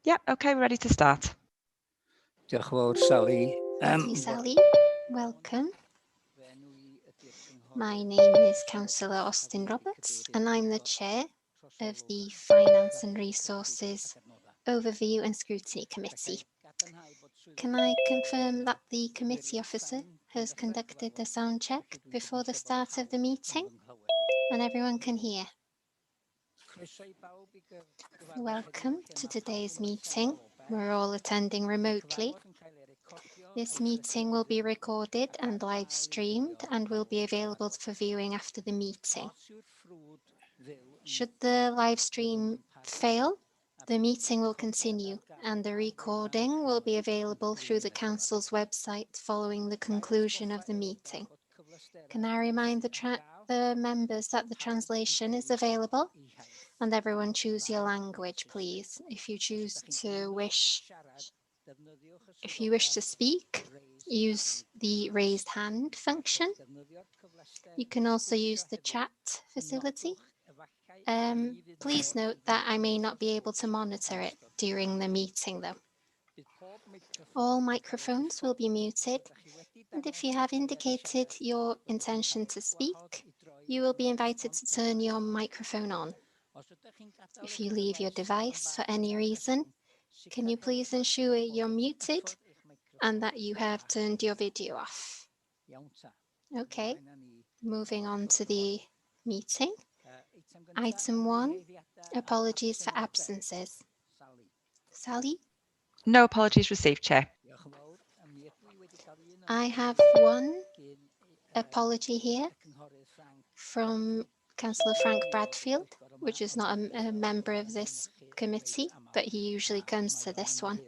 Yeah, okay, we're ready to start. Diolch yn fawr, Sally. Thank you, Sally. Welcome. My name is Councillor Austin Roberts, and I'm the Chair of the Finance and Resources Overview and Scrutiny Committee. Can I confirm that the committee officer has conducted a sound check before the start of the meeting and everyone can hear? Welcome to today's meeting. We're all attending remotely. This meeting will be recorded and live streamed and will be available for viewing after the meeting. Should the live stream fail, the meeting will continue and the recording will be available through the Council's website following the conclusion of the meeting. Can I remind the members that the translation is available? And everyone choose your language, please. If you wish to speak, use the raised hand function. You can also use the chat facility. Please note that I may not be able to monitor it during the meeting though. All microphones will be muted, and if you have indicated your intention to speak, you will be invited to turn your microphone on. If you leave your device for any reason, can you please ensure you're muted and that you have turned your video off? Okay, moving on to the meeting. Item 1, apologies for absences. Sally? No apologies received, Chair. I have one apology here from Councillor Frank Bradfield, which is not a member of this committee, but he usually comes to this one,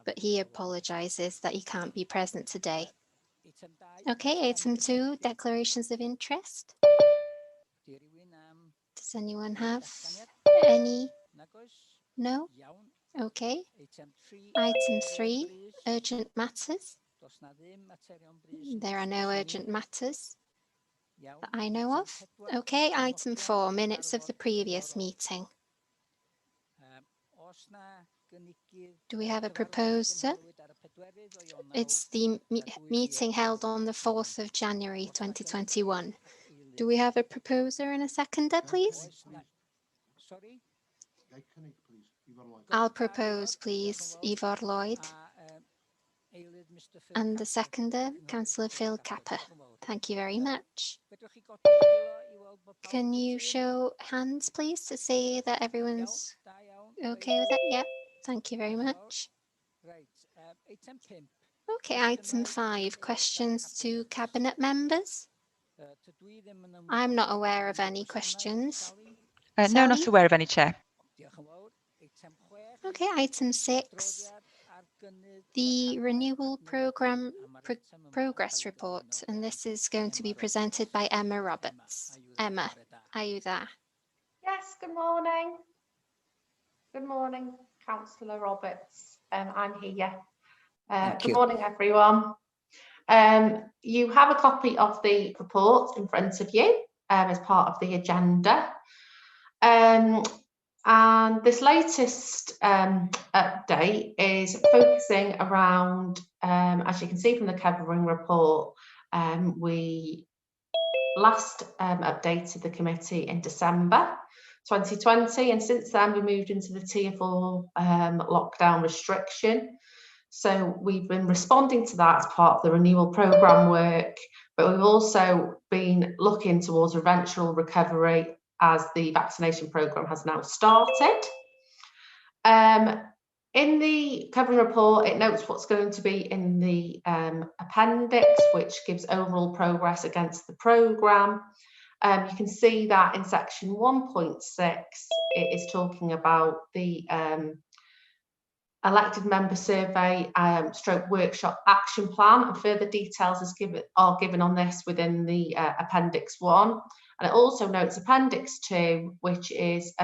but he apologises that he can't be present today. Okay, item 2, declarations of interest. Does anyone have any? No? Okay. Item 3, urgent matters. There are no urgent matters that I know of. Okay, item 4, minutes of the previous meeting. Do we have a proposer? It's the meeting held on the 4th of January 2021. Do we have a proposer and a seconder, please? I'll propose, please, Ivor Lloyd. And the seconder, Councillor Phil Capper. Thank you very much. Can you show hands, please, to say that everyone's okay with it? Yeah, thank you very much. Okay, item 5, questions to Cabinet members. I'm not aware of any questions. No, not aware of any, Chair. Okay, item 6, the Renewal Programme Progress Report, and this is going to be presented by Emma Roberts. Emma, are you there? Yes, good morning. Good morning, Councillor Roberts. I'm here. Good morning, everyone. You have a copy of the report in front of you as part of the agenda. And this latest update is focusing around, as you can see from the covering report, we last updated the committee in December 2020, and since then we moved into the Tier 4 lockdown restriction. So we've been responding to that as part of the renewal programme work, but we've also been looking towards eventual recovery as the vaccination programme has now started. In the covering report, it notes what's going to be in the appendix, which gives overall progress against the programme. You can see that in section 1.6, it is talking about the elected member survey stroke workshop action plan, and further details are given on this within the appendix 1. And it also notes appendix 2, which is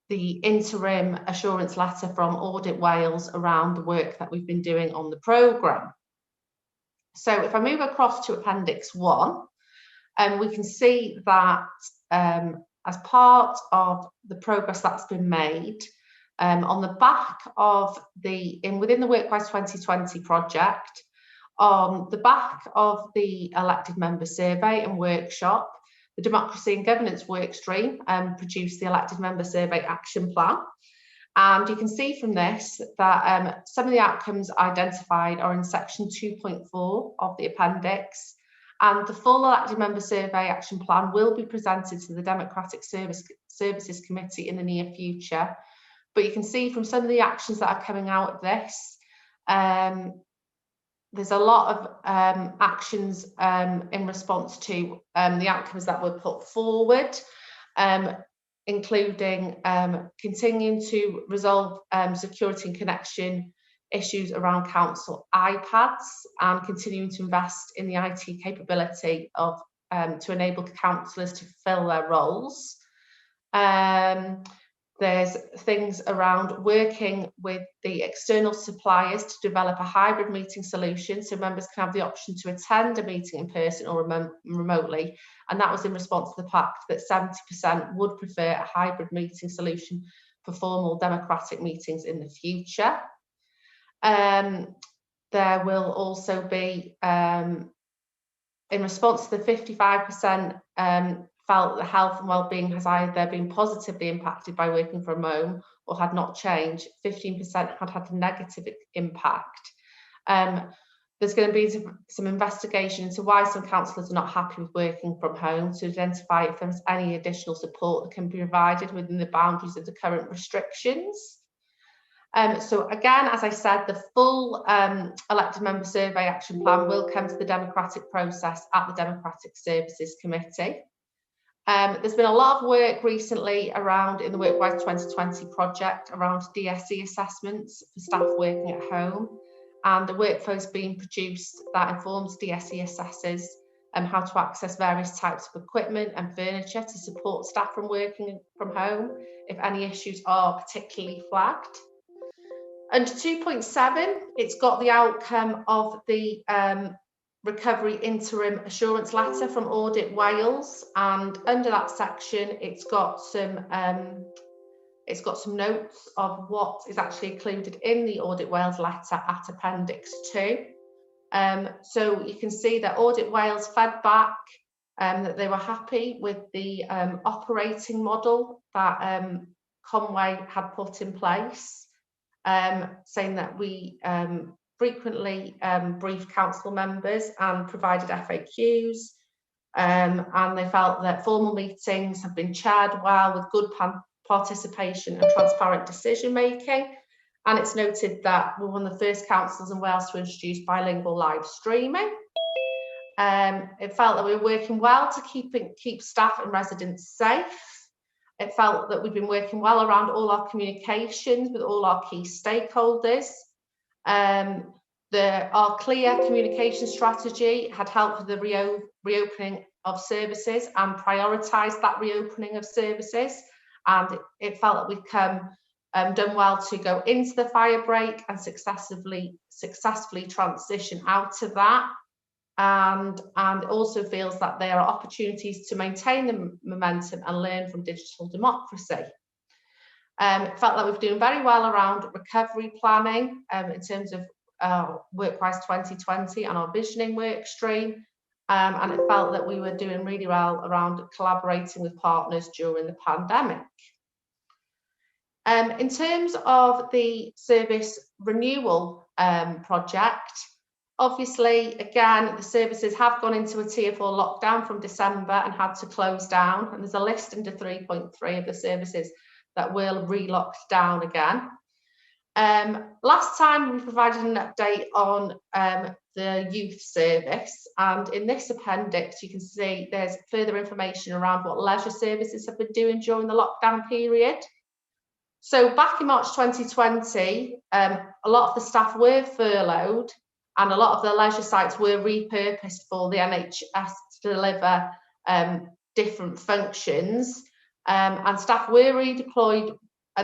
the interim assurance letter from Audit Wales around the work that we've been doing on the programme. So if I move across to appendix 1, we can see that as part of the progress that's been made, On the back of within the Workwise 2020 project, on the back of the elected member survey and workshop, the Democracy and Governance workstream produced the elected member survey action plan. And you can see from this that some of the outcomes identified are in section 2.4 of the appendix, and the full elected member survey action plan will be presented to the Democratic Services Committee in the near future. But you can see from some of the actions that are coming out of this, there's a lot of actions in response to the outcomes that were put forward, including continuing to resolve security and connection issues around council iPads, and continuing to invest in the IT capability of to enable councillors to fulfil their roles. There's things around working with the external suppliers to develop a hybrid meeting solution, so members can have the option to attend a meeting in person or remotely, and that was in response to the fact that 70% would prefer a hybrid meeting solution for formal democratic meetings in the future. There will also be, in response to the 55% felt that health and well-being has either been positively impacted by working from home or had not changed. 15% had a negative impact. There's going to be some investigation into why some councillors are not happy with working from home, to identify if there's any additional support that can be provided within the boundaries of the current restrictions. So again, as I said, the full elected member survey action plan will come to the democratic process at the Democratic Services Committee. There's been a lot of work recently around in the Workwise 2020 project around DSE assessments for staff working at home, and the workflow is being produced that informs DSE assessors how to access various types of equipment and furniture to support staff from working from home if any issues are particularly flagged. Under 2.7, it's got the outcome of the recovery interim assurance letter from Audit Wales, and under that section it's got some notes of what is actually included in the Audit Wales letter at Appendix 2. So you can see that Audit Wales fed back that they were happy with the operating model that Conway had put in place, saying that we frequently briefed council members and provided FAQs, and they felt that formal meetings have been chaired well with good participation and transparent decision making, and it's noted that we're one of the first councils in Wales to introduce bilingual live streaming. It felt that we were working well to keep staff and residents safe. It felt that we've been working well around all our communications with all our key stakeholders. Our clear communication strategy had helped with the reopening of services and prioritised that reopening of services, and it felt that we've done well to go into the fire break and successfully transition out of that, and it also feels that there are opportunities to maintain the momentum and learn from digital democracy. It felt like we've doing very well around recovery planning in terms of Workwise 2020 and our visioning work stream, and it felt that we were doing really well around collaborating with partners during the pandemic. In terms of the service renewal project, obviously, again, the services have gone into a tier 4 lockdown from December and had to close down, and there's a list under 3.3 of the services that will re-lock down again. Last time we provided an update on the youth service, and in this appendix you can see there's further information around what leisure services have been doing during the lockdown period. So back in March 2020, a lot of the staff were furloughed, and a lot of the leisure sites were repurposed for the NHS to deliver different functions, and staff were redeployed.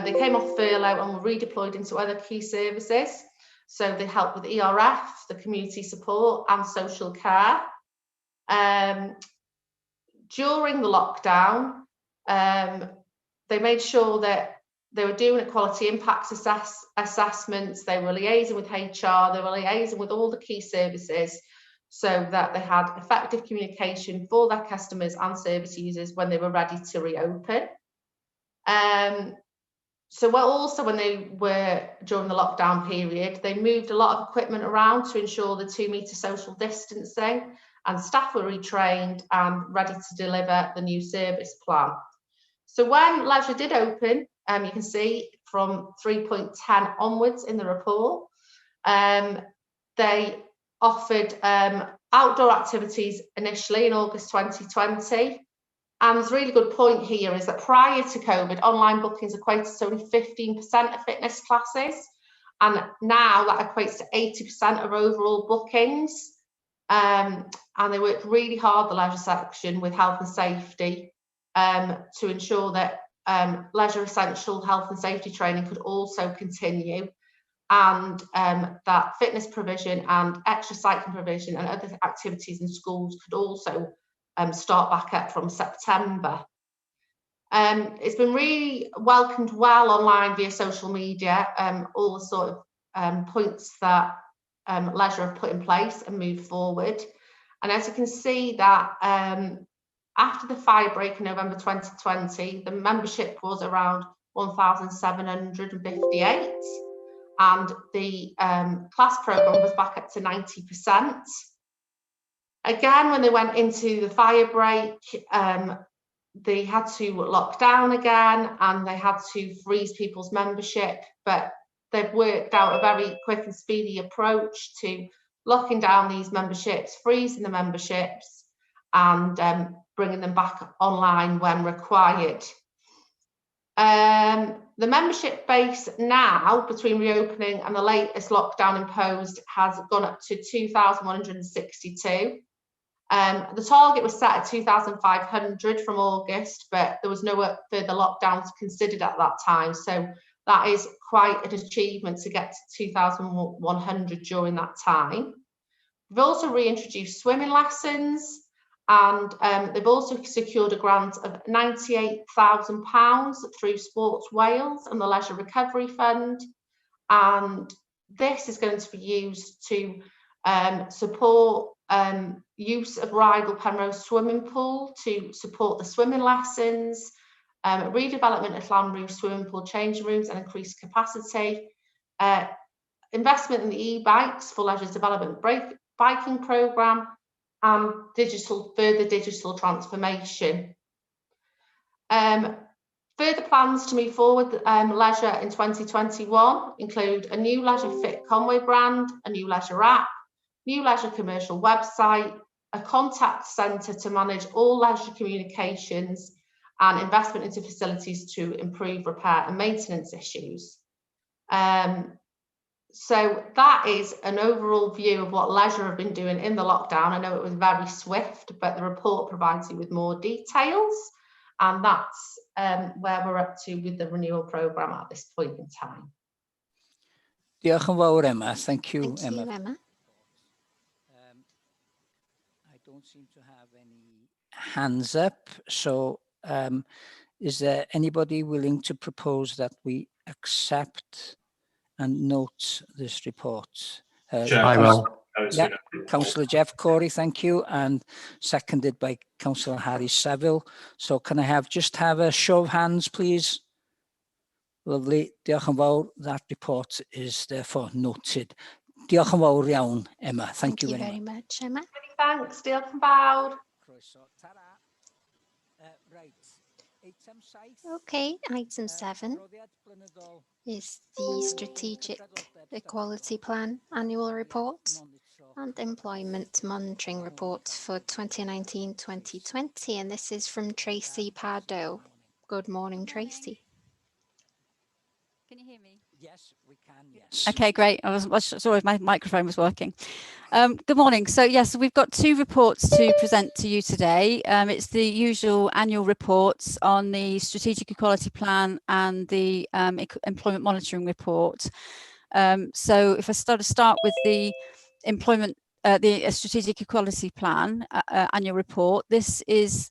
They came off furlough and were redeployed into other key services. So they helped with ERF, the community support, and social care. During the lockdown, they made sure that they were doing equality impact assessments, they were liaising with HR, they were liaising with all the key services so that they had effective communication for their customers and service users when they were ready to reopen. So also when they were during the lockdown period, they moved a lot of equipment around to ensure the 2-metre social distancing, and staff were retrained and ready to deliver the new service plan. So when leisure did open, you can see from 3.10 onwards in the report, they offered outdoor activities initially in August 2020. And there's a really good point here is that prior to COVID, online bookings equated to only 15% of fitness classes. And now that equates to 80% of overall bookings. And they worked really hard, the leisure section, with health and safety to ensure that leisure essential health and safety training could also continue, and that fitness provision and extra cycling provision and other activities in schools could also start back up from September. It's been really welcomed well online via social media, all the sort of points that leisure have put in place and moved forward. And as you can see that after the fire break in November 2020, the membership was around 1,758, and the class programme was back up to 90%. Again, when they went into the fire break, they had to lock down again and they had to freeze people's membership, but they've worked out a very quick and speedy approach to locking down these memberships, freezing the memberships, and bringing them back online when required. The membership base now, between reopening and the latest lockdown imposed, has gone up to 2,162. The target was set at 2,500 from August, but there was no further lockdowns considered at that time. So that is quite an achievement to get to 2,100 during that time. We've also reintroduced swimming lessons, and they've also secured a grant of £98,000 through Sports Wales and the Leisure Recovery Fund. And this is going to be used to support use of Rydal Penrose swimming pool to support the swimming lessons, redevelopment of Llanrwst swimming pool changing rooms and increased capacity, investment in the e-bikes for leisure development biking programme, and further digital transformation. Further plans to move forward leisure in 2021 include a new Leisure Fit Conway brand, a new leisure app, new leisure commercial website, a contact centre to manage all leisure communications, and investment into facilities to improve repair and maintenance issues. So that is an overall view of what leisure have been doing in the lockdown. I know it was very swift, but the report provides you with more details, and that's where we're up to with the renewal programme at this point in time. Diolch yn fawr, Emma. Thank you, Thank you, Emma. I don't seem to have any hands up. So is there anybody willing to propose that we accept and note this report? I will. Yeah, Councillor Jeff Corey, thank you, and seconded by Councillor Harry Saville. So can I just have a show of hands, please? Lovely. Diolch yn fawr. That report is therefore noted. Diolch yn fawr iawn, Emma. Thank you very much, Emma. Many thanks. Diolch yn fawr. Right. Okay, item 7 is the Strategic Equality Plan Annual Report and Employment Monitoring Report for 2019-2020, and this is from Tracy Pardo. Good morning, Tracy. Can you hear me? Yes, we can, yes. Okay, great. I wasn't sure if my microphone was working. Good morning. So yes, we've got 2 reports to present to you today. It's the usual annual reports on the Strategic Equality Plan and the Employment Monitoring Report. So if I start with the employment, the Strategic Equality Plan annual report, this is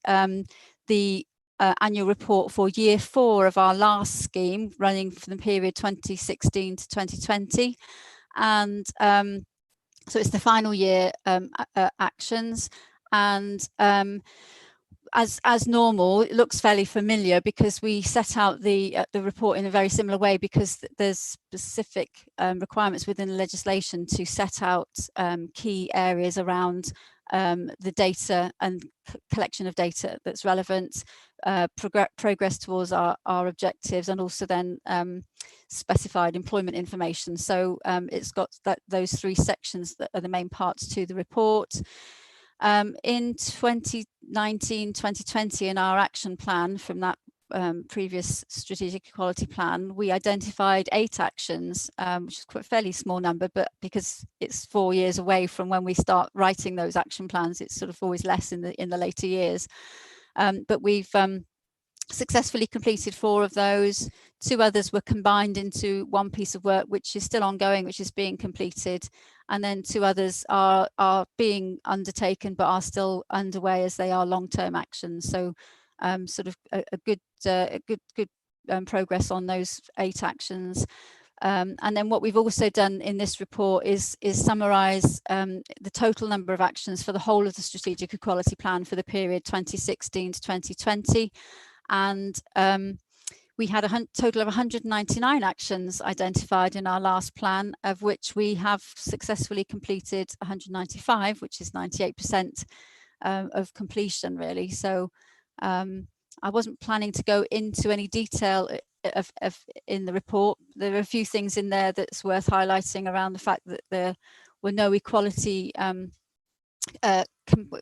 the annual report for year 4 of our last scheme, running for the period 2016 to 2020. And so it's the final year actions. And as normal, it looks fairly familiar because we set out the report in a very similar way, because there's specific requirements within the legislation to set out key areas around the data and collection of data that's relevant, progress towards our objectives, and also then specified employment information. So it's got those 3 sections that are the main parts to the report. In 2019-2020, in our action plan from that previous strategic equality plan, we identified 8 actions, which is quite a fairly small number, but because it's 4 years away from when we start writing those action plans, it's sort of always less in the later years. But we've successfully completed 4 of those. 2 others were combined into one piece of work, which is still ongoing, which is being completed. And then 2 others are being undertaken, but are still underway as they are long-term actions. So sort of a good progress on those 8 actions. And then what we've also done in this report is summarise the total number of actions for the whole of the strategic equality plan for the period 2016 to 2020. And we had a total of 199 actions identified in our last plan, of which we have successfully completed 195, which is 98% of completion, really. So I wasn't planning to go into any detail in the report. There are a few things in there that's worth highlighting around the fact that there were no equality.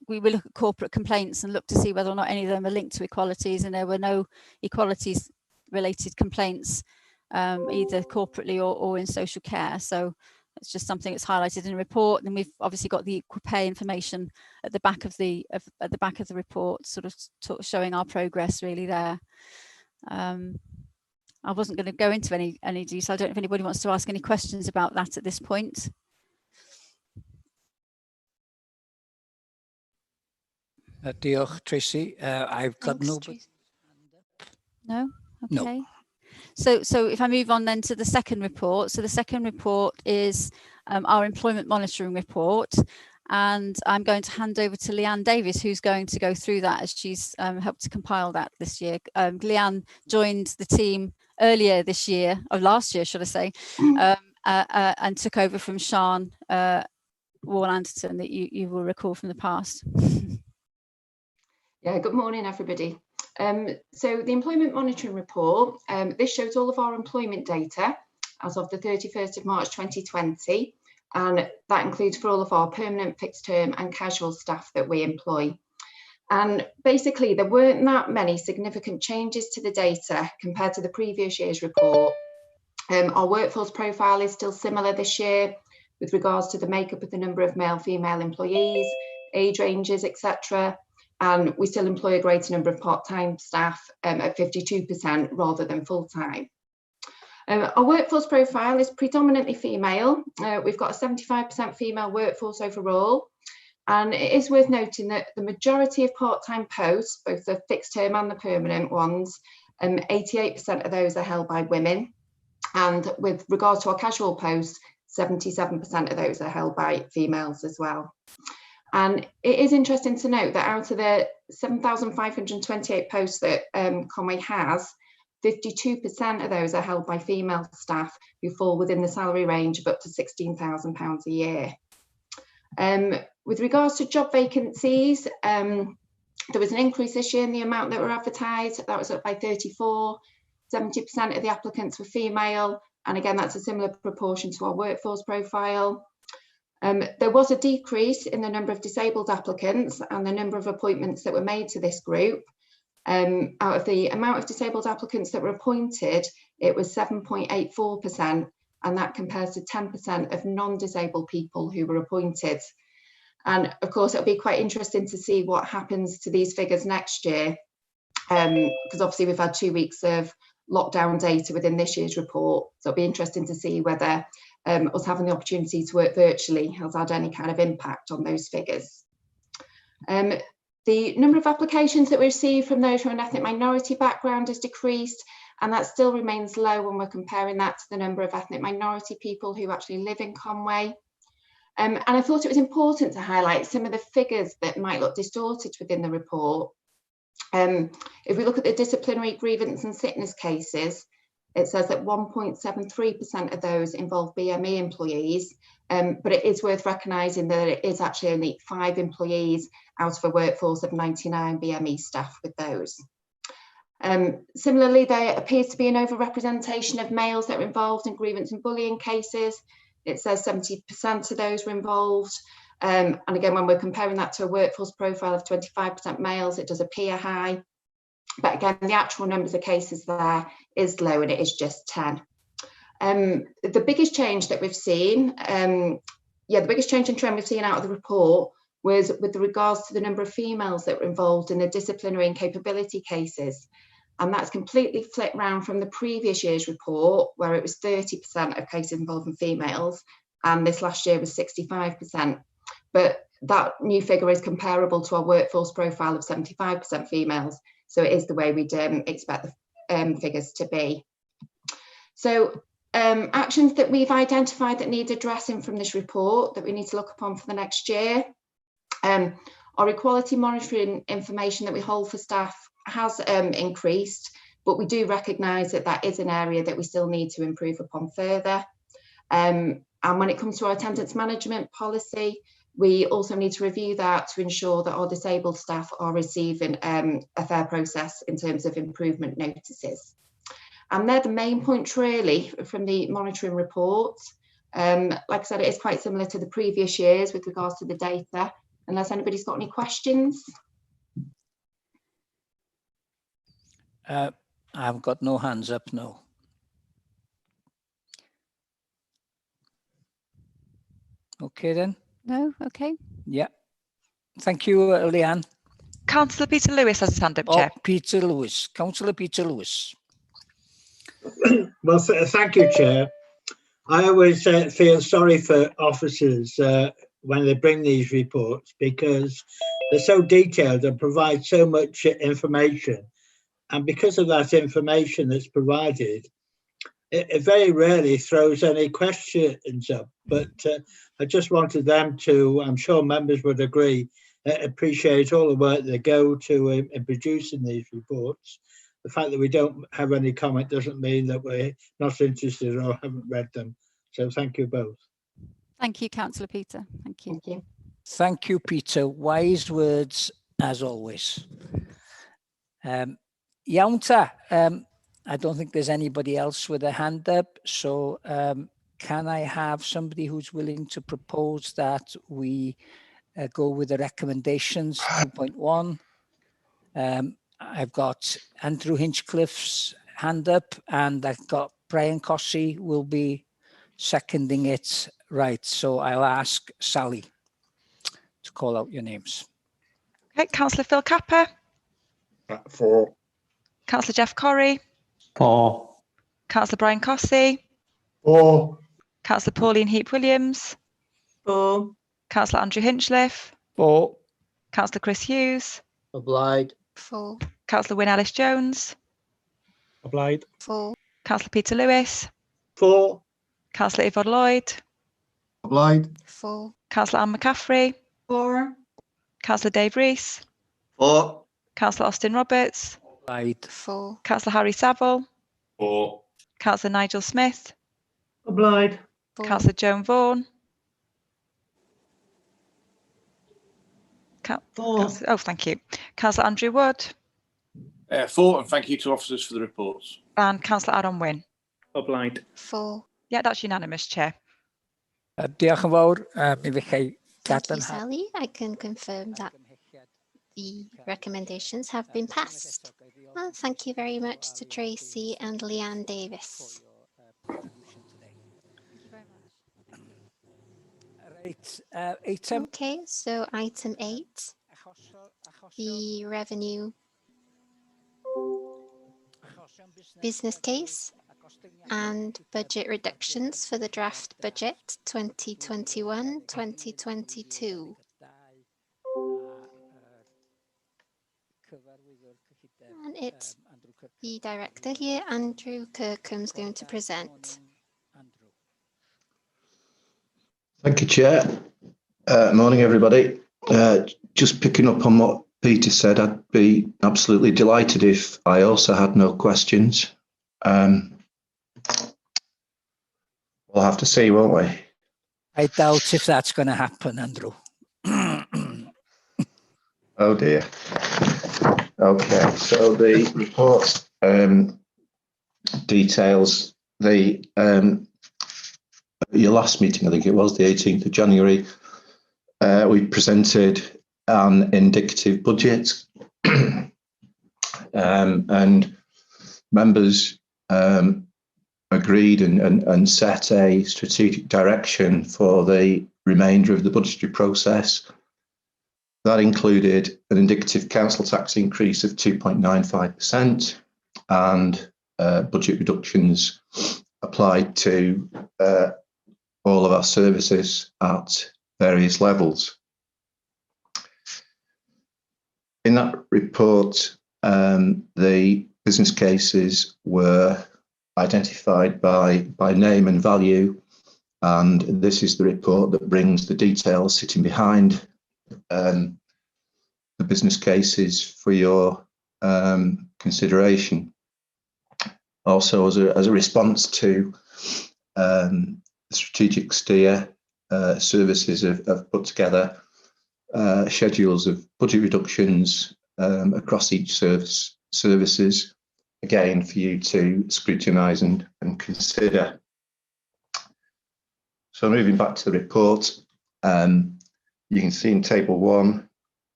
We will look at corporate complaints and look to see whether or not any of them are linked to equalities, and there were no equalities related complaints either corporately or in social care. So it's just something that's highlighted in the report. And we've obviously got the equal pay information at the back of the report, sort of showing our progress really there. I wasn't going to go into any detail. I don't know if anybody wants to ask any questions about that at this point. Diolch, Tracy. I've got no. No? Okay. No. So if I move on then to the second report. So the second report is our employment monitoring report. And I'm going to hand over to Leanne Davis, who's going to go through that, as she's helped to compile that this year. Leanne joined the team earlier this year, or last year, should I say, and took over from Sian Wall-Anderton, that you will recall from the past. Yeah, good morning, everybody. So the employment monitoring report, this shows all of our employment data as of the 31st of March 2020, and that includes for all of our permanent, fixed term and casual staff that we employ. And basically there weren't that many significant changes to the data compared to the previous year's report. Our workforce profile is still similar this year with regards to the makeup of the number of male, female employees, age ranges, etc. And we still employ a greater number of part-time staff at 52% rather than full-time. Our workforce profile is predominantly female. We've got a 75% female workforce overall. And it is worth noting that the majority of part-time posts, both the fixed term and the permanent ones, 88% of those are held by women. And with regards to our casual posts, 77% of those are held by females as well. And it is interesting to note that out of the 7,528 posts that Conway has, 52% of those are held by female staff who fall within the salary range of up to £16,000 a year. With regards to job vacancies, there was an increase this year in the amount that were advertised. That was up by 34. 70% of the applicants were female. And again, that's a similar proportion to our workforce profile. There was a decrease in the number of disabled applicants and the number of appointments that were made to this group. Out of the amount of disabled applicants that were appointed, it was 7.84%, and that compares to 10% of non-disabled people who were appointed. And of course, it'll be quite interesting to see what happens to these figures next year, because obviously we've had 2 weeks of lockdown data within this year's report. So it'll be interesting to see whether us having the opportunity to work virtually has had any kind of impact on those figures. The number of applications that we receive from those from an ethnic minority background has decreased, and that still remains low when we're comparing that to the number of ethnic minority people who actually live in Conway. And I thought it was important to highlight some of the figures that might look distorted within the report. If we look at the disciplinary grievance and sickness cases, it says that 1.73% of those involve BME employees, but it is worth recognising that it is actually only 5 employees out of a workforce of 99 BME staff with those. Similarly, there appears to be an overrepresentation of males that are involved in grievance and bullying cases. It says 70% of those were involved. And again, when we're comparing that to a workforce profile of 25% males, it does appear high. But again, the actual numbers of cases there is low, and it is just 10. The biggest change that we've seen, the biggest change in trend we've seen out of the report was with regards to the number of females that were involved in the disciplinary and capability cases. And that's completely flipped round from the previous year's report, where it was 30% of cases involving females, and this last year was 65%. But that new figure is comparable to our workforce profile of 75% females. So it is the way we'd expect the figures to be. So actions that we've identified that need addressing from this report that we need to look upon for the next year. Our equality monitoring information that we hold for staff has increased, but we do recognise that that is an area that we still need to improve upon further. And when it comes to our attendance management policy, we also need to review that to ensure that our disabled staff are receiving a fair process in terms of improvement notices. And they're the main points really from the monitoring report. Like I said, it is quite similar to the previous years with regards to the data, unless anybody's got any questions. I've got no hands up, no. Okay then. No, okay. Yeah. Thank you, Leanne. Councillor Peter Lewis has his hand up, Chair. Peter Lewis. Councillor Peter Lewis. Well, thank you, Chair. I always feel sorry for officers when they bring these reports, because they're so detailed and provide so much information. And because of that information that's provided, it very rarely throws any questions up. But I just wanted them to, I'm sure members would agree, appreciate all the work they go to in producing these reports. The fact that we don't have any comment doesn't mean that we're not interested or haven't read them. So thank you both. Thank you, Councillor Peter. Thank you. Thank you. Thank you, Peter. Wise words, as always. Yaunta, I don't think there's anybody else with a hand up. So can I have somebody who's willing to propose that we go with the recommendations 2.1? I've got Andrew Hinchcliffe's hand up, and I've got Brian Cossey will be seconding it. Right, so I'll ask Sally to call out your names. Okay, Councillor Phil Capper. For. Councillor Jeff Corrie. For. Councillor Brian Cossey. For. Councillor Pauline Heap-Williams. For. Councillor Andrew Hinchliffe. For. Councillor Chris Hughes. Obliged. For. Councillor Wyn Ellis-Jones. Obliged. For. Councillor Peter Lewis. For. Councillor Yvonne Lloyd. Obliged. For. Councillor Anne McCaffrey. For. Councillor Dave Rees. For. Councillor Austin Roberts. Right. For. Councillor Harry Saville. For. Councillor Nigel Smith. Obliged. For. Councillor Joan Vaughan. For. Oh, thank you. Councillor Andrew Wood. For, and thank you to officers for the reports. And Councillor Aaron Wynne. Obliged. For. Yeah, that's unanimous, Chair. Diolch yn fawr. Mi fechai Thank you, gadarnhau- Sally. I can confirm that the recommendations have been passed. And thank you very much to Tracy and Leanne Davis. Right, item. Okay, so item 8, the revenue business case and budget reductions for the draft budget 2021-2022. The director here, Andrew Kirkham's going to present. Thank you, Chair. Morning, everybody. Just picking up on what Peter said, I'd be absolutely delighted if I also had no questions. We'll have to see, won't we? I doubt if that's going to happen, Andrew. Oh dear. Okay, so the report details the your last meeting, I think it was the 18th of January. We presented an indicative budget, and members agreed and set a strategic direction for the remainder of the budgetary process. That included an indicative council tax increase of 2.95% and budget reductions applied to all of our services at various levels. In that report, the business cases were identified by name and value, and this is the report that brings the details sitting behind the business cases for your consideration. Also, as a response to the strategic steer, services have put together schedules of budget reductions across each services, again for you to scrutinise and consider. So moving back to the report, you can see in table 1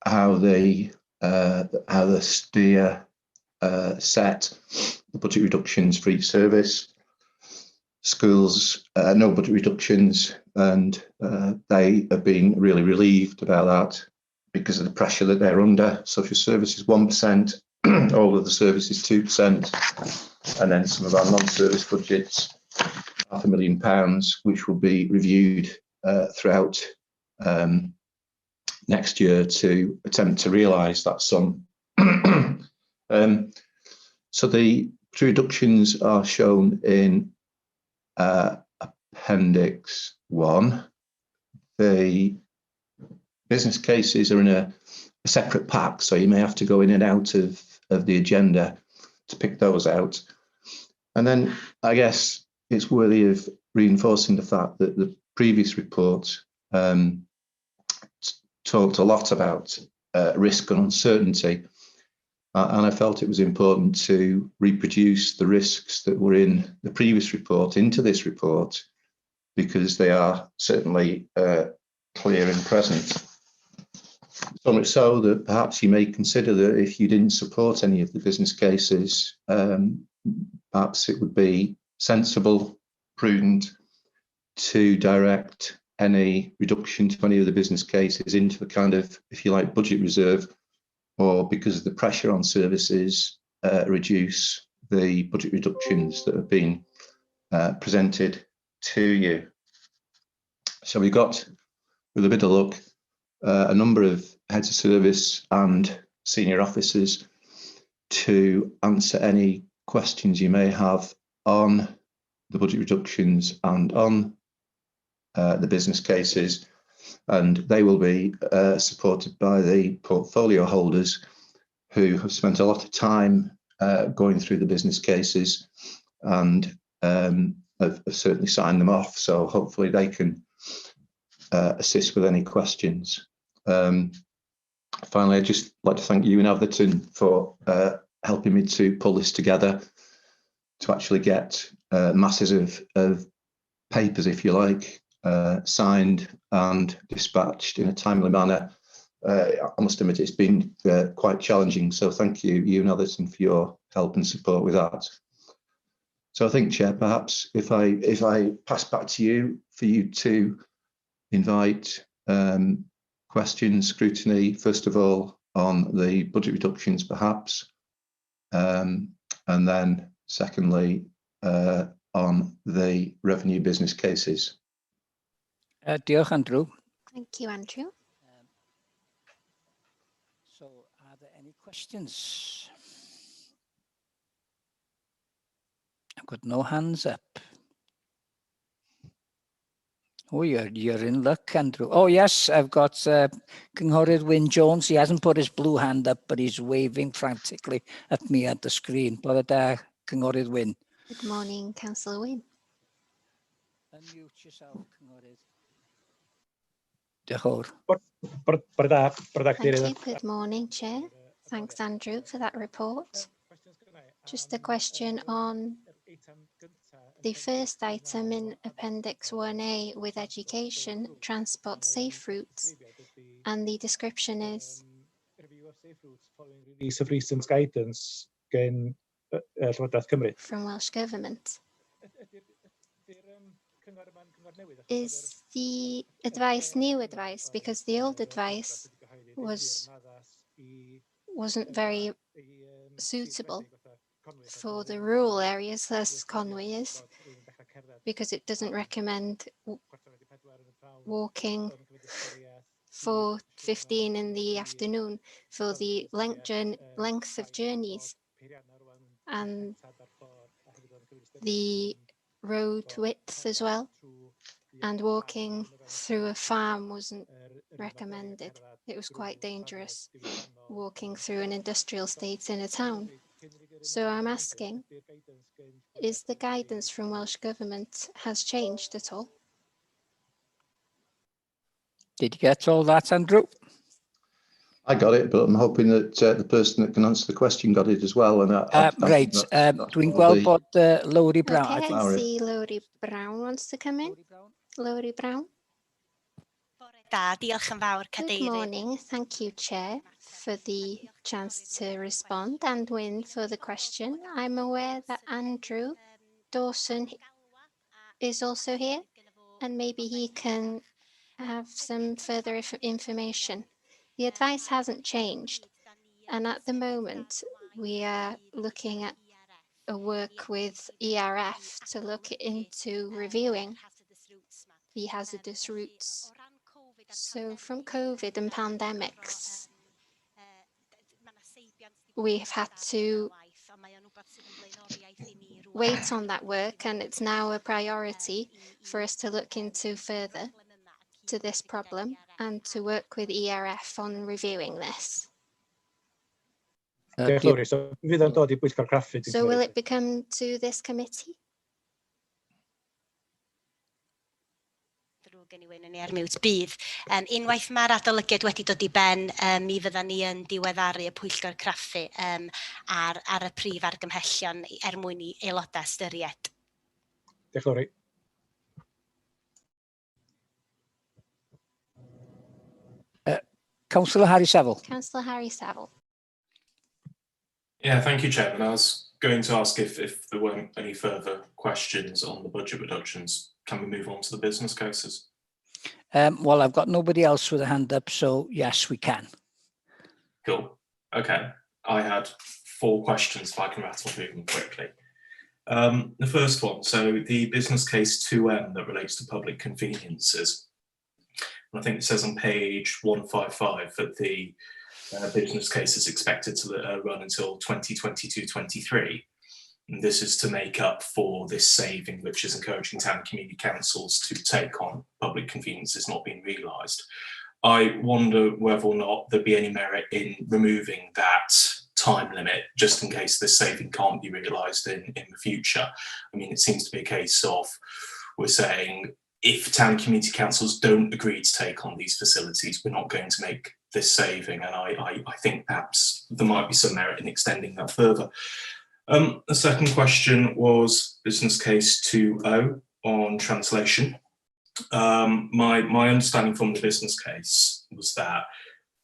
how the steer set the budget reductions for each service. Schools, no budget reductions, and they have been really relieved about that because of the pressure that they're under. Social services 1%, all of the services 2%, and then some of our non-service budgets £500,000, which will be reviewed throughout next year to attempt to realise that sum. So the reductions are shown in Appendix 1. The business cases are in a separate pack, so you may have to go in and out of the agenda to pick those out. And then I guess it's worthy of reinforcing the fact that the previous report talked a lot about risk and uncertainty. And I felt it was important to reproduce the risks that were in the previous report into this report, because they are certainly clear and present. So much so that perhaps you may consider that if you didn't support any of the business cases, perhaps it would be sensible, prudent to direct any reduction to any of the business cases into a kind of, if you like, budget reserve, or because of the pressure on services, reduce the budget reductions that have been presented to you. So we got, with a bit of luck, a number of heads of service and senior officers to answer any questions you may have on the budget reductions and on the business cases. And they will be supported by the portfolio holders, who have spent a lot of time going through the business cases and have certainly signed them off. So hopefully they can assist with any questions. Finally, I'd just like to thank you and Atherton for helping me to pull this together, to actually get masses of papers, if you like, signed and dispatched in a timely manner. I must admit it's been quite challenging, so thank you and Atherton for your help and support with that. So I think, Chair, perhaps if I pass back to you for you to invite questions, scrutiny, first of all, on the budget reductions, perhaps, and then secondly, on the revenue business cases. Diolch, Andrew. Thank you, Andrew. So are there any questions? Got no hands up. Oh, you're in luck, Andrew. Oh, yes, I've got Cynghorydd Wyn Jones. He hasn't put his blue hand up, but he's waving frantically at me at the screen. Bore da, Cynghorydd Wyn. Good morning, Councillor Wyn. Unmute yourself, Cynghorydd. Diolch yn fawr. Thank you. Good morning, Chair. Thanks, Andrew, for that report. Just a question on the first item in Appendix 1A with education, transport safe routes, and the description is release of recent guidance gen Llywodraeth Cymru. from Welsh Government. Is the advice new advice? Because the old advice wasn't very suitable for the rural areas as Conwy is, because it doesn't recommend walking for 15 in the afternoon for the length of journeys, and the road width as well, and walking through a farm wasn't recommended. It was quite dangerous walking through an industrial estate in a town. So I'm asking, is the guidance from Welsh Government has changed at all? Did you get all that, Andrew? I got it, but I'm hoping that the person that can answer the question got it as well. And Right, dwi'n gweld bod Lowry Brown. Okay, I see Lowry Brown wants to come in. Lowry Brown. Good morning. Thank you, Chair, for the chance to respond, and Wyn for the question. I'm aware that Andrew Dawson is also here, and maybe he can have some further information. The advice hasn't changed, and at the moment we are looking at a work with ERF to look into reviewing the hazardous routes. So from COVID and pandemics, we have had to wait on that work, and it's now a priority for us to look into further to this problem and to work with ERF on reviewing this. So will it become to this committee? Unwaith mae'r adolygiad wedi dod i ben, mi fyddan ni yn diweddaru y pwyllgor craffu ar y prif argymhellion mwyn i aelodau ystyried. Diolch yn fawr. Councillor Harry Saville. Councillor Harry Saville. Yeah, thank you, Chairman. I was going to ask if there weren't any further questions on the budget reductions, can we move on to the business cases? Well, I've got nobody else with a hand up, so yes, we can. Cool. Okay. I had 4 questions, if I can rattle through them quickly. The first one, so the business case 2M that relates to public conveniences. I think it says on page 155 that the business case is expected to run until 2022-23. And this is to make up for this saving, which is encouraging town and community councils to take on public conveniences not being realised. I wonder whether or not there'd be any merit in removing that time limit, just in case this saving can't be realised in the future. I mean, it seems to be a case of, we're saying, if town and community councils don't agree to take on these facilities, we're not going to make this saving. And I think perhaps there might be some merit in extending that further. The second question was business case 2O on translation. My understanding from the business case was that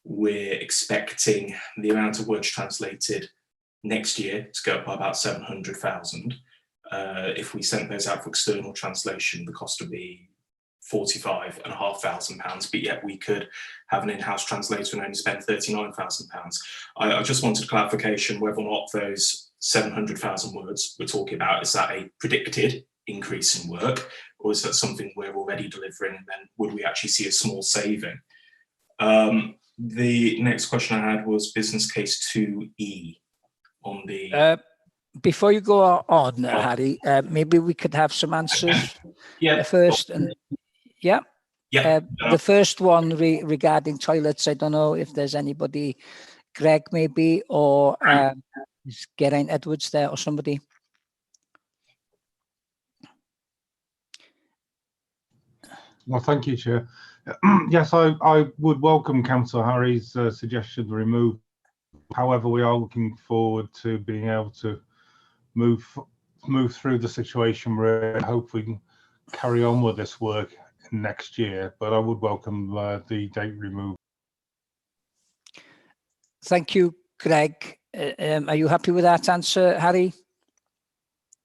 we're expecting the amount of words translated next year to go up by about 700,000. If we sent those out for external translation, the cost would be £45,500, but yet we could have an in-house translator and only spend £39,000. I just wanted clarification whether or not those 700,000 words we're talking about, is that a predicted increase in work, or is that something we're already delivering, and then would we actually see a small saving? The next question I had was business case 2E on the before you go on, Harry, maybe we could have some answers first. And yeah. The first one regarding toilets, I don't know if there's anybody, Greg maybe, or is Geraint Edwards there or somebody? Well, thank you, Chair. Yes, I would welcome Councillor Harry's suggestion to remove. However, we are looking forward to being able to move through the situation where hopefully we can carry on with this work next year. But I would welcome the date removal. Thank you, Greg. Are you happy with that answer, Harry?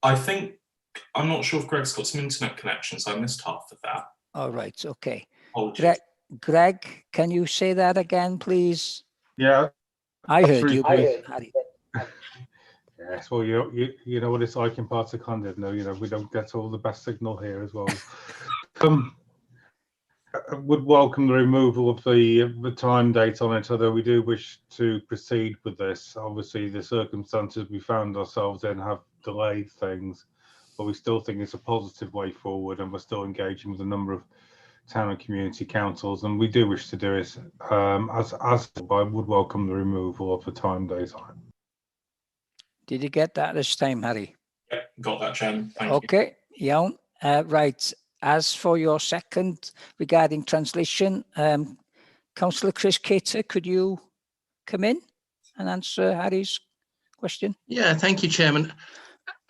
I'm not sure if Greg's got some internet connections. I missed half of that. All right, okay. Apologies. Greg, can you say that again, please? Yeah, I heard you, Harry. Yes, well, you know what it's like in parts of London. No, we don't get all the best signal here as well. I would welcome the removal of the time date on it, although we do wish to proceed with this. Obviously, the circumstances we found ourselves in have delayed things, but we still think it's a positive way forward, and we're still engaging with a number of town and community councils, and we do wish to do it. As I would welcome the removal of the time date on it. Did you get that this time, Harry? Yeah, got that, Chairman. Thank you. Yeah. Right. As for your second regarding translation, Councillor Chris Cater, could you come in and answer Harry's question? Yeah, thank you, Chairman.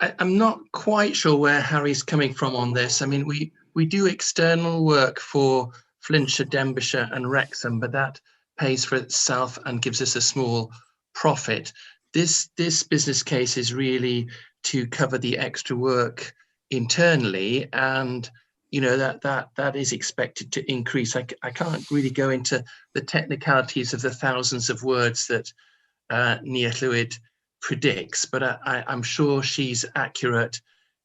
I'm not quite sure where Harry's coming from on this. I mean, we do external work for Flintshire, Denbighshire and Wrexham, but that pays for itself and gives us a small profit. This business case is really to cover the extra work internally, and that is expected to increase. I can't really go into the technicalities of the thousands of words that Nia Llwyd predicts, but I'm sure she's accurate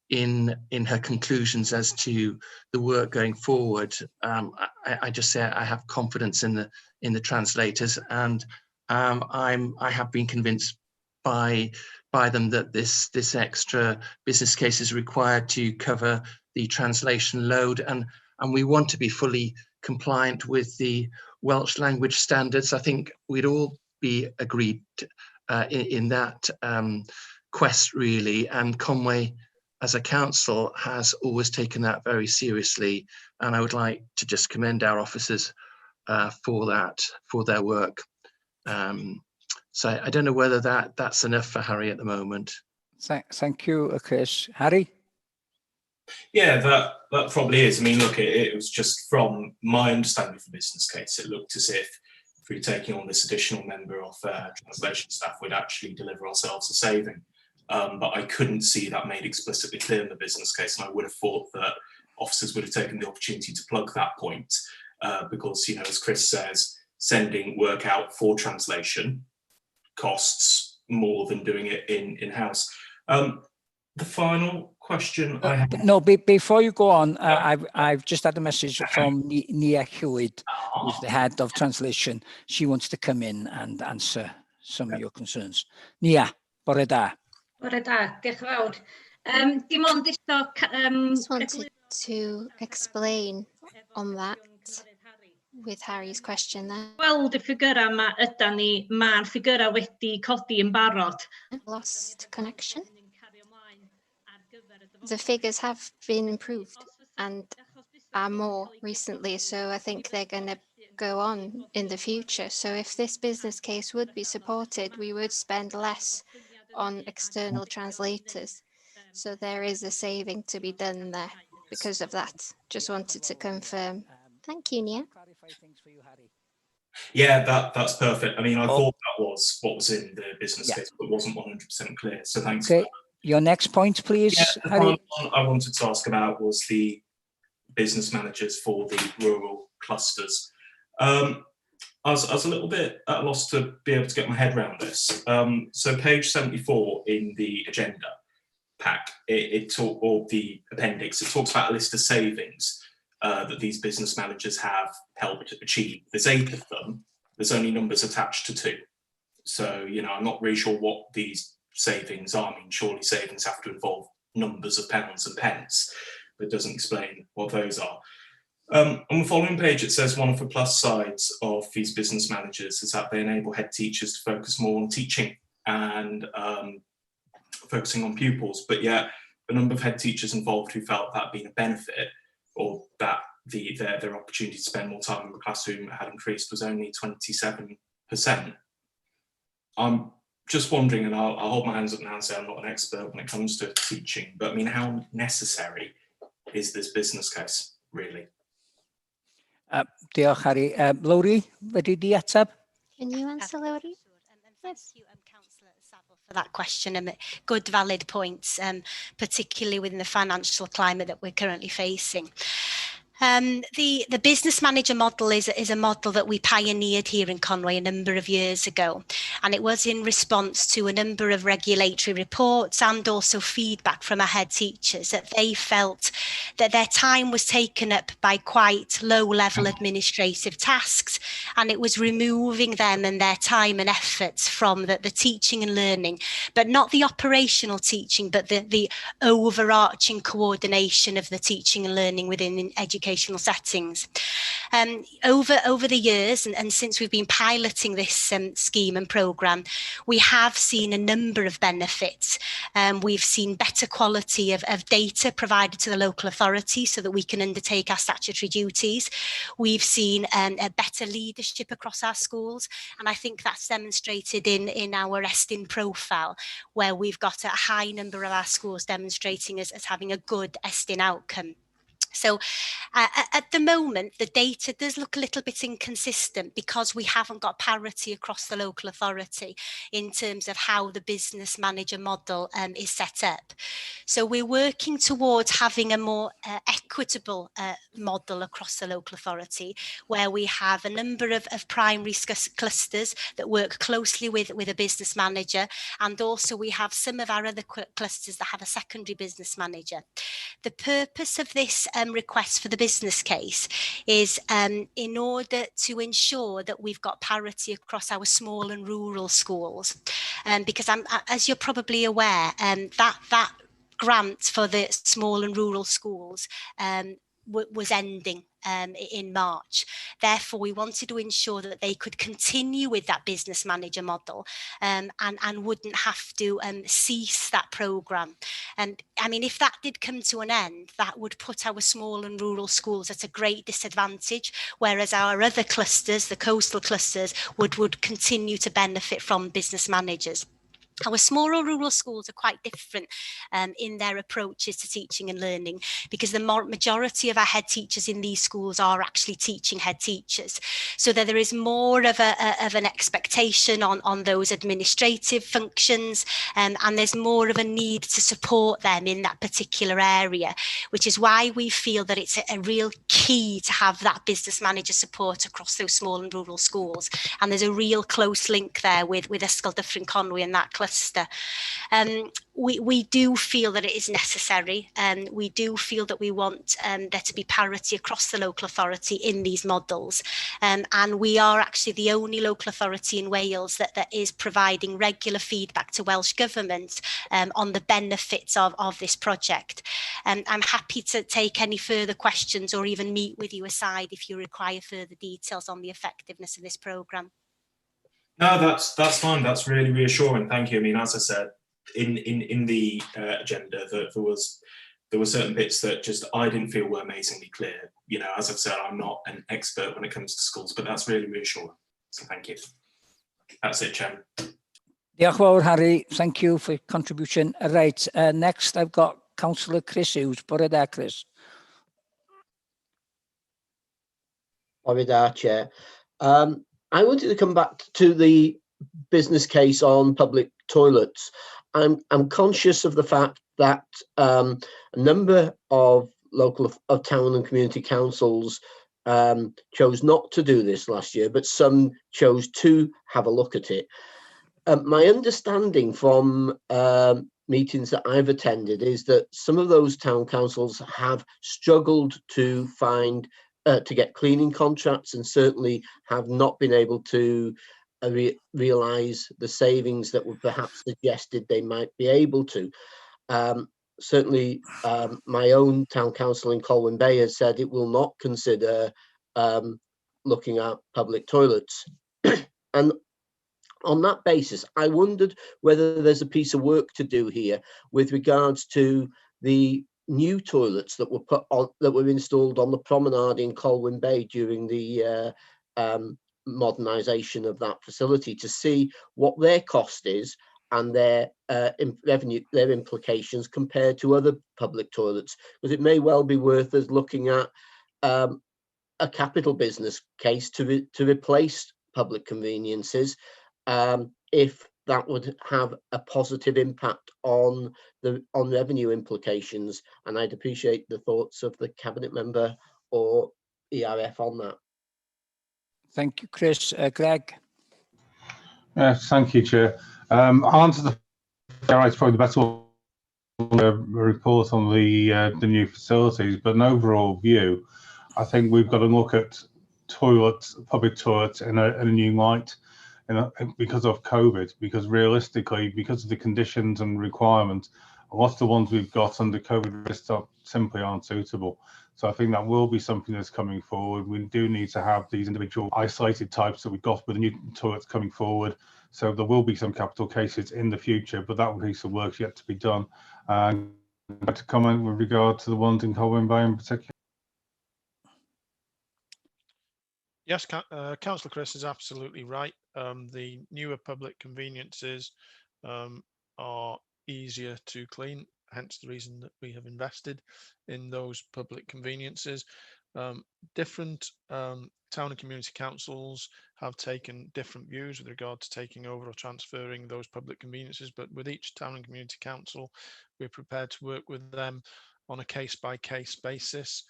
in her conclusions as to the work going forward. I just say I have confidence in the translators, and I have been convinced by them that this extra business case is required to cover the translation load, and we want to be fully compliant with the Welsh language standards. I think we'd all be agreed in that quest, really, and Conway as a council has always taken that very seriously, and I would like to just commend our officers for their work. So I don't know whether that's enough for Harry at the moment. Thank you, Chris. Harry? Yeah, that probably is. I mean, look, it was just from my understanding of the business case, it looked as if we're taking on this additional member of translation staff, we'd actually deliver ourselves a saving. But I couldn't see that made explicitly clear in the business case, and I would have thought that officers would have taken the opportunity to plug that point, because, as Chris says, sending work out for translation costs more than doing it in-house. The final question I have... No, before you go on, I've just had a message from Nia Llwyd, who's the head of translation. She wants to come in and answer some of your concerns. Nia, bore da. Bore da, diolch yn fawr. Dim ond Just wanted to explain on that with Harry's question there. Gweld y ffigurau yma ydan ni, mae'r ffigurau wedi codi yn barod. Lost connection. The figures have been improved and are more recently, so I think they're going to go on in the future. So if this business case would be supported, we would spend less on external translators. So there is a saving to be done there because of that. Just wanted to confirm. Thank you, Nia. Yeah, that's perfect. I mean, I thought that was what was in the business case, but it wasn't 100% clear. So thanks. Okay. Your next point, please. Yeah, the final one I wanted to ask about was the business managers for the rural clusters. I was a little bit at a loss to be able to get my head around this. So page 74 in the agenda pack, or the appendix, it talks about a list of savings that these business managers have helped achieve. There's 8 of them. There's only numbers attached to 2. So, I'm not really sure what these savings are. I mean, surely savings have to involve numbers of pounds and pence, but it doesn't explain what those are. On the following page, it says one of the plus sides of these business managers is that they enable head teachers to focus more on teaching and focusing on pupils, but yet the number of head teachers involved who felt that being a benefit, or that their opportunity to spend more time in the classroom had increased, was only 27%. I'm just wondering, and I'll hold my hands up now and say I'm not an expert when it comes to teaching, but I mean, how necessary is this business case, really? Diolch, Harry. Lowry, wedi di ateb? Can you answer, Lowry? Yes. Thank you, Councillor Saville, for that question, and good, valid points, particularly within the financial climate that we're currently facing. The business manager model is a model that we pioneered here in Conway a number of years ago, and it was in response to a number of regulatory reports and also feedback from our head teachers that they felt that their time was taken up by quite low-level administrative tasks, and it was removing them and their time and efforts from the teaching and learning, but not the operational teaching, but the overarching coordination of the teaching and learning within educational settings. Over the years, and since we've been piloting this scheme and programme, we have seen a number of benefits. We've seen better quality of data provided to the local authority so that we can undertake our statutory duties. We've seen a better leadership across our schools, and I think that's demonstrated in our ESTIN profile, where we've got a high number of our schools demonstrating as having a good ESTIN outcome. So at the moment, the data does look a little bit inconsistent because we haven't got parity across the local authority in terms of how the business manager model is set up. So we're working towards having a more equitable model across the local authority, where we have a number of primary clusters that work closely with a business manager, and also we have some of our other clusters that have a secondary business manager. The purpose of this request for the business case is in order to ensure that we've got parity across our small and rural schools, because as you're probably aware, that grant for the small and rural schools was ending in March. Therefore, we wanted to ensure that they could continue with that business manager model and wouldn't have to cease that programme. And I mean, if that did come to an end, that would put our small and rural schools at a great disadvantage, whereas our other clusters, the coastal clusters, would continue to benefit from business managers. Our small or rural schools are quite different in their approaches to teaching and learning, because the majority of our head teachers in these schools are actually teaching head teachers. So that there is more of an expectation on those administrative functions, and there's more of a need to support them in that particular area, which is why we feel that it's a real key to have that business manager support across those small and rural schools. And there's a real close link there with Ysgol Dyffryn Conwy and that cluster. We do feel that it is necessary, and we do feel that we want there to be parity across the local authority in these models, and we are actually the only local authority in Wales that is providing regular feedback to Welsh Government on the benefits of this project. I'm happy to take any further questions or even meet with you aside if you require further details on the effectiveness of this programme. No, that's fine. That's really reassuring. Thank you. I mean, as I said, in the agenda, there were certain bits that just I didn't feel were amazingly clear. You know, as I've said, I'm not an expert when it comes to schools, but that's really reassuring. So thank you. That's it, Chairman. Diolch fawr, Harry. Thank you for your contribution. Right, next I've got Councillor Chris Hughes. Bore da, Chris. Bore da, Chair. I wanted to come back to the business case on public toilets. I'm conscious of the fact that a number of town and community councils chose not to do this last year, but some chose to have a look at it. My understanding from meetings that I've attended is that some of those town councils have struggled to find to get cleaning contracts, and certainly have not been able to realise the savings that were perhaps suggested they might be able to. Certainly, my own town council in Colwyn Bay has said it will not consider looking at public toilets. And on that basis, I wondered whether there's a piece of work to do here with regards to the new toilets that were installed on the promenade in Colwyn Bay during the modernisation of that facility, to see what their cost is and their revenue, their implications compared to other public toilets, because it may well be worth us looking at a capital business case to replace public conveniences, if that would have a positive impact on revenue implications. And I'd appreciate the thoughts of the cabinet member or ERF on that. Thank you, Chris. Greg. Thank you, Chair. Answer the it's probably the best one. Report on the new facilities, but an overall view, I think we've got to look at toilets, public toilets, in a new light, because of COVID. Because realistically, because of the conditions and requirements, a lot of the ones we've got under COVID simply aren't suitable. So I think that will be something that's coming forward. We do need to have these individual isolated types that we've got with the new toilets coming forward. So there will be some capital cases in the future, but that piece of work yet to be done. I'd like to comment with regard to the ones in Colwyn Bay in particular. Yes, Councillor Chris is absolutely right. The newer public conveniences are easier to clean, hence the reason that we have invested in those public conveniences. Different town and community councils have taken different views with regard to taking over or transferring those public conveniences, but with each town and community council, we're prepared to work with them on a case-by-case basis,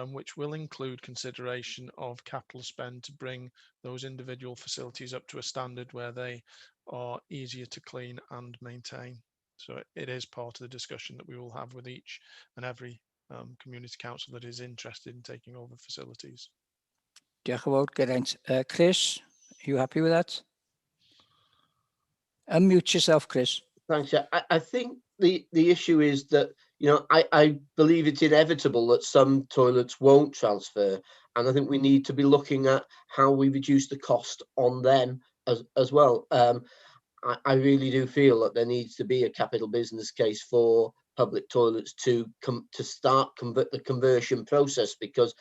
which will include consideration of capital spend to bring those individual facilities up to a standard where they are easier to clean and maintain. So it is part of the discussion that we will have with each and every community council that is interested in taking over facilities. Chris, are you happy with that? Unmute yourself, Chris. Thanks. Yeah, I think the issue is that, you know, I believe it's inevitable that some toilets won't transfer, and I think we need to be looking at how we reduce the cost on them as well. I really do feel that there needs to be a capital business case for public toilets to start the conversion process, because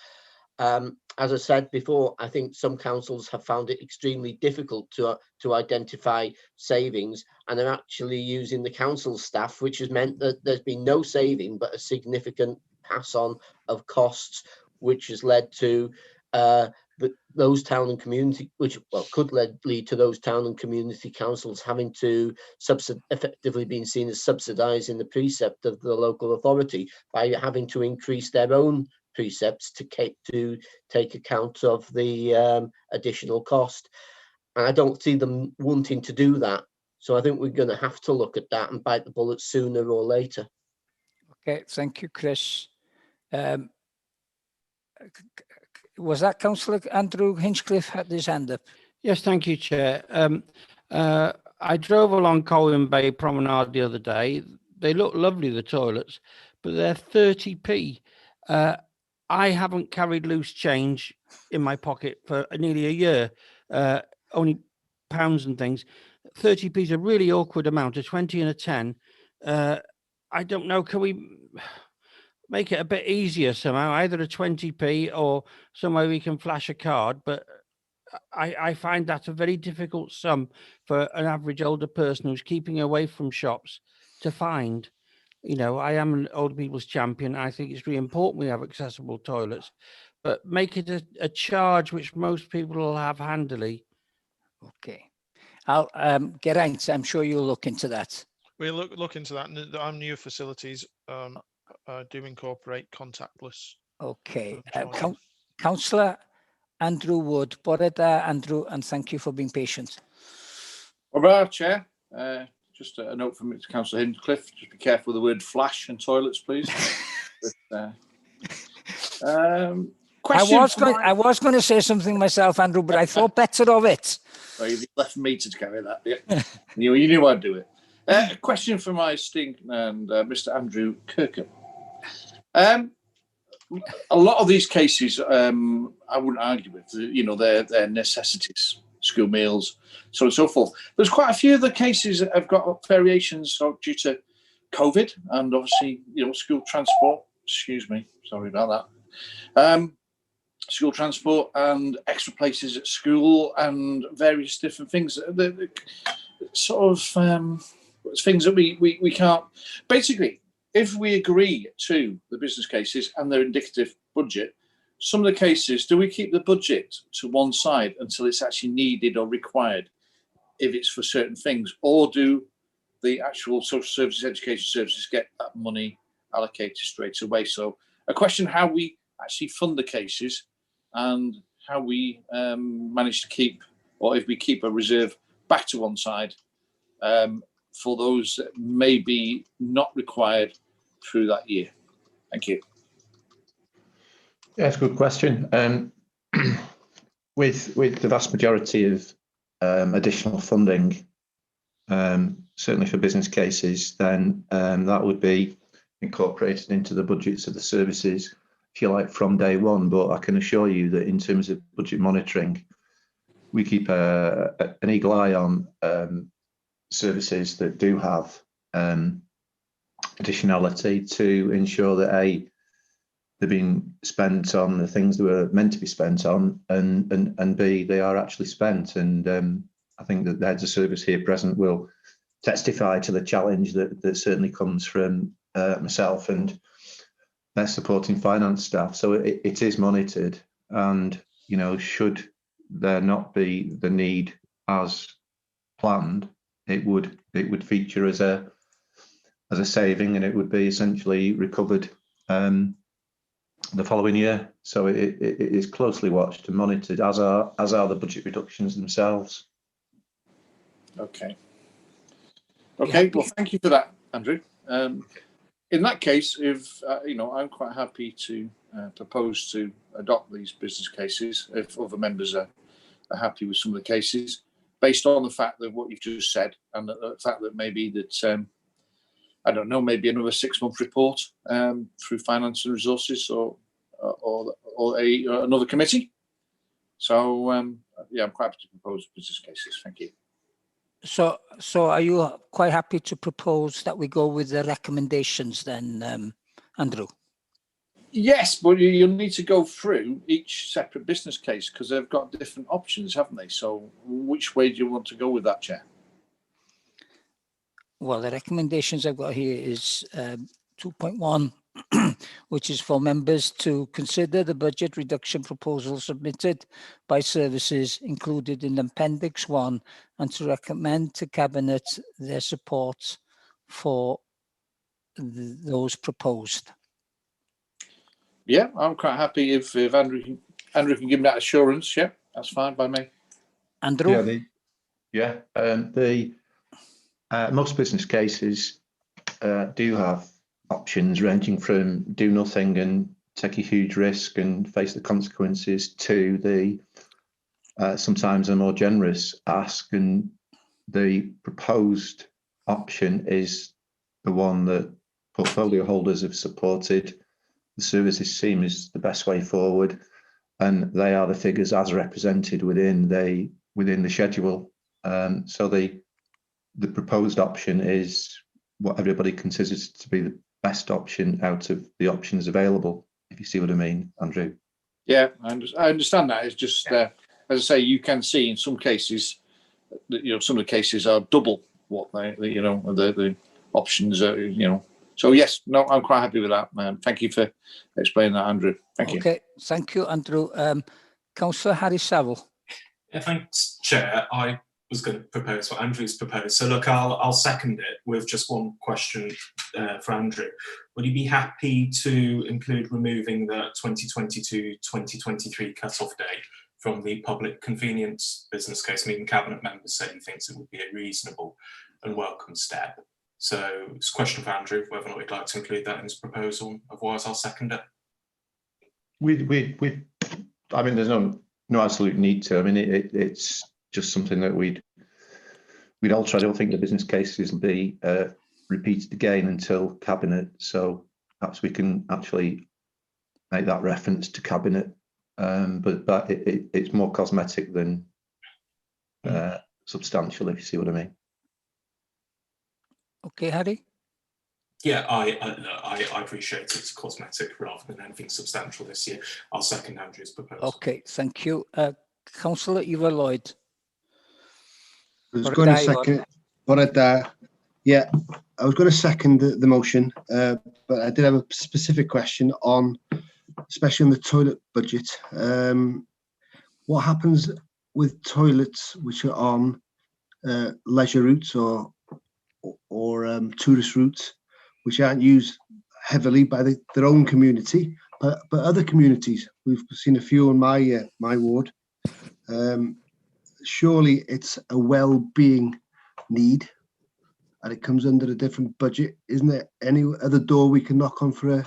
as I said before, I think some councils have found it extremely difficult to identify savings, and are actually using the council staff, which has meant that there's been no saving but a significant pass on of costs, which has led to those town and community, which could lead to those town and community councils having to effectively being seen as subsidising the precept of the local authority by having to increase their own precepts to take account of the additional cost. And I don't see them wanting to do that. So I think we're going to have to look at that and bite the bullet sooner or later. Okay, thank you, Chris. Was that Councillor Andrew Hinchcliffe had his hand up? Yes, thank you, Chair. I drove along Colwyn Bay Promenade the other day. They look lovely, the toilets, but they're 30p. I haven't carried loose change in my pocket for nearly a year, only pounds and things. 30p is a really awkward amount, a 20 and a 10. I don't know, can we make it a bit easier somehow, either a 20p or somewhere we can flash a card? But I find that a very difficult sum for an average older person who's keeping away from shops to find. You know, I am an older people's champion. I think it's really important we have accessible toilets, but make it a charge which most people will have handily. Okay. I'll Geraint, I'm sure you'll look into that. We'll look into that. And our new facilities do incorporate contactless. Okay. Councillor Andrew Wood, bore da, Andrew, and thank you for being patient. All right, Chair. Just a note from Councillor Hinchcliffe, just be careful with the word flash and toilets, please. But, I was going to say something myself, Andrew, but I thought better of it. Well, you left me to carry that. Yeah. you knew I'd do it. A question for my esteemed and Mr. Andrew Kirkham. A lot of these cases, I wouldn't argue with. They're necessities, school meals, so on and so forth. There's quite a few of the cases that have got variations due to COVID and obviously, school transport. Excuse me, sorry about that. School transport and extra places at school and various different things. The sort of things that we can't. Basically, if we agree to the business cases and their indicative budget, some of the cases, do we keep the budget to one side until it's actually needed or required if it's for certain things, or do the actual social services, education services get that money allocated straight away? So a question how we actually fund the cases and how we manage to keep, or if we keep a reserve back to one side for those that may be not required through that year. Thank you. Yeah, it's a good question. With the vast majority of additional funding, certainly for business cases, then that would be incorporated into the budgets of the services, if you like, from day one. But I can assure you that in terms of budget monitoring, we keep an eagle eye on services that do have additionality to ensure that they're being spent on the things that were meant to be spent on, and B, they are actually spent. And I think that the heads of service here present will testify to the challenge that certainly comes from myself and their supporting finance staff. So it is monitored, and should there not be the need as planned, it would feature as a saving, and it would be essentially recovered the following year. So it is closely watched and monitored, as are the budget reductions themselves. Okay. Well, thank you for that, Andrew. In that case, if I'm quite happy to propose to adopt these business cases if other members are happy with some of the cases, based on the fact that what you've just said, and the fact that maybe that I don't know, maybe another 6-month report through finance and resources or another committee. So yeah, I'm quite happy to propose business cases. Thank you. So are you quite happy to propose that we go with the recommendations then, Andrew? Yes, but you'll need to go through each separate business case because they've got different options, haven't they? So which way do you want to go with that, Chair? Well, the recommendations I've got here is 2.1, which is for members to consider the budget reduction proposal submitted by services included in Appendix 1 and to recommend to Cabinet their support for those proposed. Yeah, I'm quite happy if Andrew can give me that assurance. Yeah, that's fine by me. Andrew? The most business cases do have options ranging from do nothing and take a huge risk and face the consequences to the sometimes a more generous ask, and the proposed option is the one that portfolio holders have supported. The services seem is the best way forward, and they are the figures as represented within the schedule. So the proposed option is what everybody considers to be the best option out of the options available, if you see what I mean, Andrew. Yeah, I understand that. It's just, as I say, you can see in some cases, that, some of the cases are double what the options are, So yes, no, I'm quite happy with that. Thank you for explaining that, Andrew. Thank you. Okay, thank you, Andrew. Councillor Harry Saville. Yeah, thanks, Chair. I was going to propose what Andrew's proposed. So look, I'll second it with just one question for Andrew. Would you be happy to include removing the 2022-2023 cut-off date from the public convenience business case? I mean, Cabinet members said he thinks it would be a reasonable and welcome step. So it's a question for Andrew, whether or not he'd like to include that in his proposal. Otherwise, I'll second it. We'd I mean, there's no absolute need to. I mean, it's just something that we'd alter. I don't think the business cases will be repeated again until cabinet. So perhaps we can actually make that reference to cabinet. But it's more cosmetic than substantial, if you see what I mean. Okay, Harry. Yeah, I appreciate it's cosmetic rather than anything substantial this year. I'll second Andrew's proposal. Okay, thank you. Councillor Eva Lloyd. I was going to second, yeah, I was going to second the motion, but I did have a specific question on, especially on the toilet budget. What happens with toilets which are on leisure routes or tourist routes, which aren't used heavily by their own community, but other communities? We've seen a few on my ward. Surely it's a well-being need, and it comes under a different budget. Isn't there any other door we can knock on for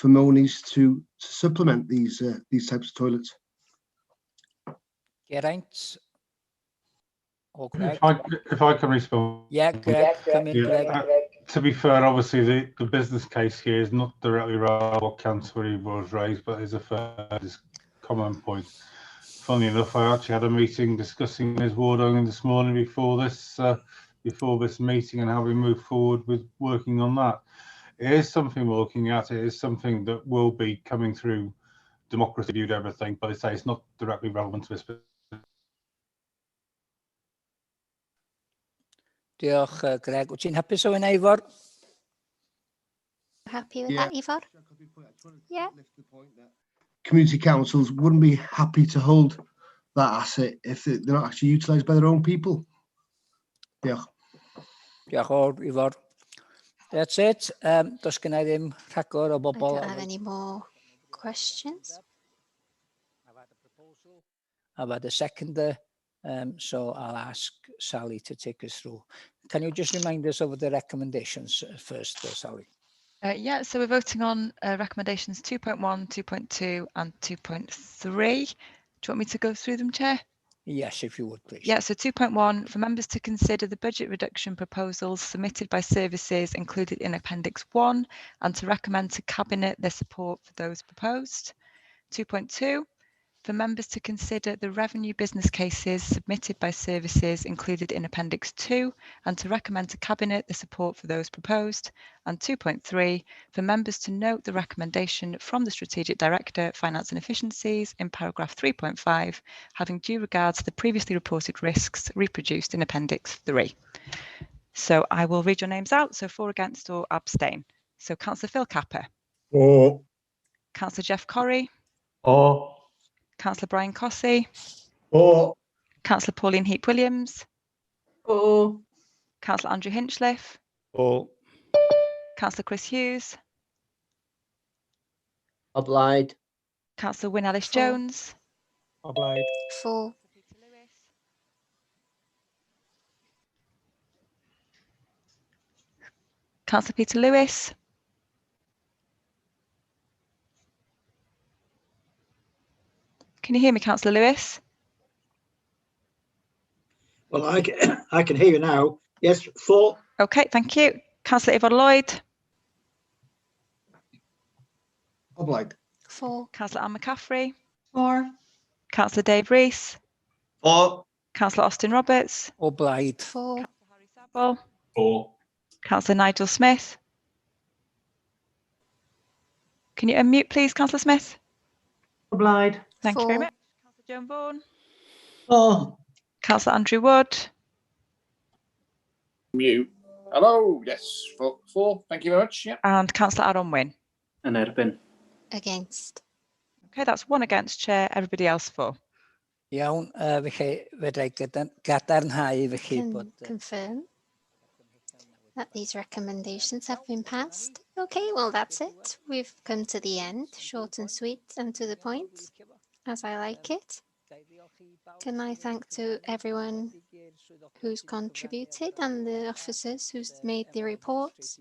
monies to supplement these types of toilets? Geraint. Or Greg. If I can respond. Yeah, Greg, come in, Greg. To be fair, obviously the business case here is not directly relevant what Councillor Eva was raised, but is a fair common point. Funny enough, I actually had a meeting discussing his ward only this morning before this meeting and how we move forward with working on that. It is something we're looking at. It is something that will be coming through democracy viewed everything, but I say it's not directly relevant to this. Diolch, Greg. Wyt ti'n hapus o hynna, Ifor? Happy with that, Ifor? Yeah. Community councils wouldn't be happy to hold that asset if they're not actually utilised by their own people. Diolch. Diolch o'r Ifor. That's it. Does gen I ddim rhagor o bobl. I don't have any more questions. I've had a seconder, so I'll ask Sally to take us through. Can you just remind us of the recommendations first, Sally? Yeah, so we're voting on recommendations 2.1, 2.2 and 2.3. Do you want me to go through them, Chair? Yes, if you would, please. Yeah, so 2.1, for members to consider the budget reduction proposals submitted by services included in Appendix 1 and to recommend to Cabinet their support for those proposed. 2.2, for members to consider the revenue business cases submitted by services included in Appendix 2 and to recommend to Cabinet the support for those proposed. And 2.3, for members to note the recommendation from the Strategic Director, Finance and Efficiencies in paragraph 3.5, having due regard to the previously reported risks reproduced in Appendix 3. So I will read your names out, so for, against or abstain. So Councillor Phil Capper. For. Councillor Jeff Corrie. For. Councillor Brian Cossey. For. Councillor Pauline Heap-Williams. For. Councillor Andrew Hinchliffe. For. Councillor Chris Hughes. Obliged. Councillor Wyn Ellis-Jones. Obliged. For. Councillor Peter Lewis. Can you hear me, Councillor Lewis? Well, I can hear you now. Yes, for. Okay, thank you. Councillor Yvonne Lloyd. Obliged. For. Councillor Anne McCaffrey. For. Councillor Dave Rees. For. Councillor Austin Roberts. Obliged. For. Saville. For. Councillor Nigel Smith. Can you unmute, please, Councillor Smith? Obliged. Thank you very For. much. Councillor Joan Vaughan. For. Councillor Andrew Wood. Mute. Hello. Yes. For. Thank you very much. Yeah. And Councillor Aaron Wynne. Yn erbyn. Against. Okay, that's 1 against, Chair. Everybody else for. Iawn, felly fedrai gadarnhau felly Can bod... confirm that these recommendations have been passed. Okay, well, that's it. We've come to the end, short and sweet and to the point, as I like it. Can I thank to everyone who's contributed and the officers who's made the reports?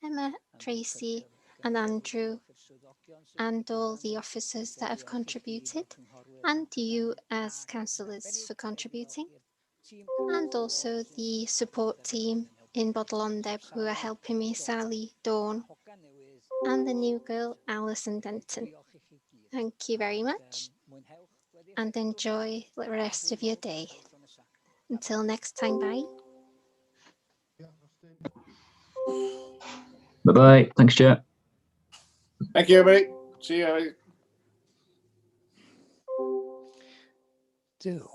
Emma, Tracy and Andrew and all the officers that have contributed, and you as councillors for contributing, and also the support team in Bodlondeb who are helping me, Sally, Dawn, and the new girl, Alison Denton. Thank you very much, and enjoy the rest of your day. Until next time, bye. Bye-bye. Thanks, Chair. Thank you, everybody. See you. Do.